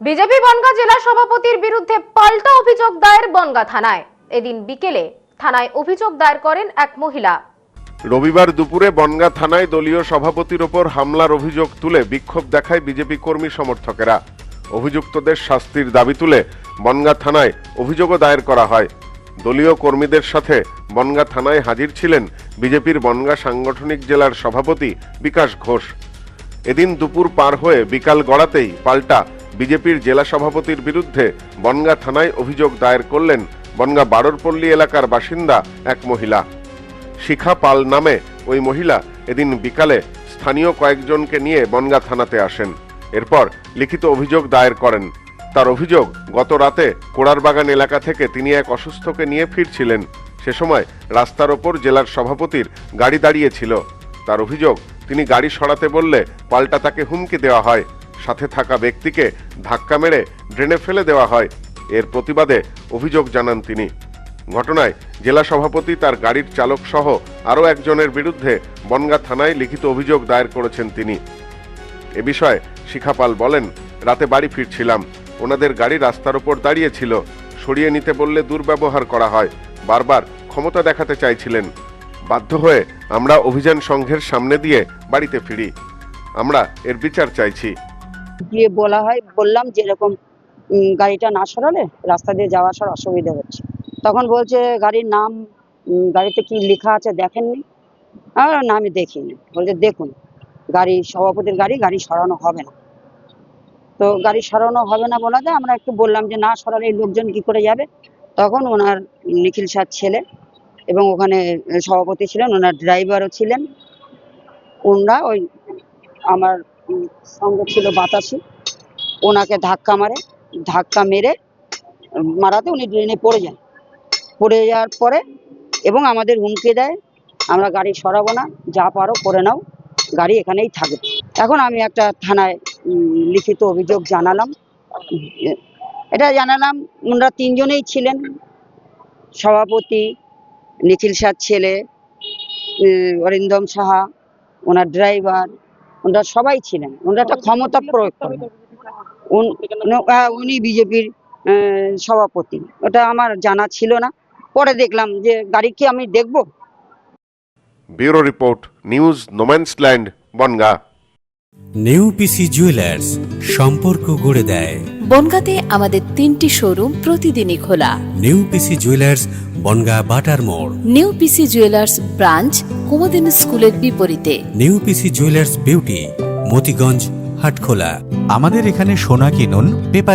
BJP Bongaon জেলা সভাপতির বিরুদ্ধে পাল্টা অভিযোগ দায়ের বনগাঁ থানায়। এদিন বিকেলে থানায় অভিযোগ দায়ের করেন এক মহিলা। রবিবার দুপুরে বনগাঁ থানায় দলীয় সভাপতির ওপর হামলার অভিযোগ তুলে বিক্ষোভ দেখায় বিজেপি কর্মী সমর্থকেরা। অভিযুক্তদের শাস্তির দাবি তুলে বনগাঁ থানায় অভিযোগও দায়ের করা হয়। দলীয় কর্মীদের সাথে বনগাঁ থানায় হাজির ছিলেন বিজেপির বনগাঁ সাংগঠনিক জেলার সভাপতি বিকাশ ঘোষ। এদিন দুপুর পার হয়ে বিকাল গড়াতেই পাল্টা বিজেপির জেলা সভাপতির বিরুদ্ধে বনগাঁ থানায় অভিযোগ দায়ের করলেন বনগাঁ বাড়রপল্লী এলাকার বাসিন্দা এক মহিলা। শিখা পাল নামে ওই মহিলা এদিন বিকালে স্থানীয় কয়েকজনকে নিয়ে বনগাঁ থানাতে আসেন। এরপর লিখিত অভিযোগ দায়ের করেন। তার অভিযোগ, গত রাতে কোড়ারবাগান এলাকা থেকে তিনি এক অসুস্থকে নিয়ে ফিরছিলেন। সে সময় রাস্তার ওপর জেলার সভাপতির গাড়ি দাঁড়িয়েছিল। তার অভিযোগ, তিনি গাড়ি সরাতে বললে পাল্টা তাকে হুমকি দেওয়া হয়। সাথে থাকা ব্যক্তিকে ধাক্কা মেরে ড্রেনে ফেলে দেওয়া হয়। এর প্রতিবাদে অভিযোগ জানান তিনি। ঘটনায় জেলা সভাপতি, তার গাড়ির চালক সহ আরও একজনের বিরুদ্ধে বনগাঁ থানায় লিখিত অভিযোগ দায়ের করেছেন তিনি। এ বিষয়ে শিখা পাল বলেন, রাতে বাড়ি ফিরছিলাম, ওনাদের গাড়ি রাস্তার ওপর দাঁড়িয়ে ছিল। সরিয়ে নিতে বললে দুর্ব্যবহার করা হয়। বারবার ক্ষমতা দেখাতে চাইছিলেন। বাধ্য হয়ে আমরা অভিযান সংঘের সামনে দিয়ে বাড়িতে ফিরি। আমরা এর বিচার চাইছি। গিয়ে বললাম যে এরকম গাড়িটা না সরালে রাস্তা দিয়ে যাওয়া আসার অসুবিধা হচ্ছে। তখন বলছে গাড়ির নাম, গাড়িতে কি লেখা আছে দেখেননি? না, আমি দেখিনি। বলছে দেখুন, সভাপতির গাড়ি সরানো হবে না। তো গাড়ি সরানো হবে না বলাতে আমরা একটু বললাম যে না সরালে লোকজন কি করে যাবে। তখন ওনার নিখিল স্যার ছেলে এবং ওখানে সভাপতি ছিলেন, ওনার ড্রাইভারও ছিলেন। ওনারা ওই আমার সঙ্গে ছিল বাতাসি, ওনাকে ধাক্কা মেরে মারাতে উনি ড্রেনে পড়ে যাওয়ার পরে এবং আমাদের হুমকি দেয়, আমরা গাড়ি সরাবো না, যা পারো করে নাও, গাড়ি এখানেই থাকবে। এখন আমি একটা থানায় লিখিত অভিযোগ জানালাম। ওনারা তিনজনেই ছিলেন, সভাপতি, নিখিল স্যার ছেলে, অরিন্দম সাহা, ওনার ড্রাইভার, ওনারা সবাই ছিলেন। ওনারা একটা ক্ষমতা প্রয়োগ করেন। উনি বিজেপির সভাপতি, ওটা আমার জানা ছিল না। পরে দেখলাম যে গাড়ি কি আমি দেখবো। Bureau report, news no man's land, Bangaon. নেউপিসি জুয়েলার্স, সম্পর্ক গড়ে দেয়। বনগাঁতে আমাদের 3টি শোরুম প্রতিদিনই খোলা। নেউপিসি জুয়েলার্স, বনগাঁ বাটার মোড়। নেউপিসি জুয়েলার্স ব্রাঞ্চ, কুমুদিন স্কুলের বিপরীতে। নেউপিসি জুয়েলার্স বিউটি, মতিগঞ্জ, হাটখোলা। আমাদের এখানে সোনা কিনুন পেপারে।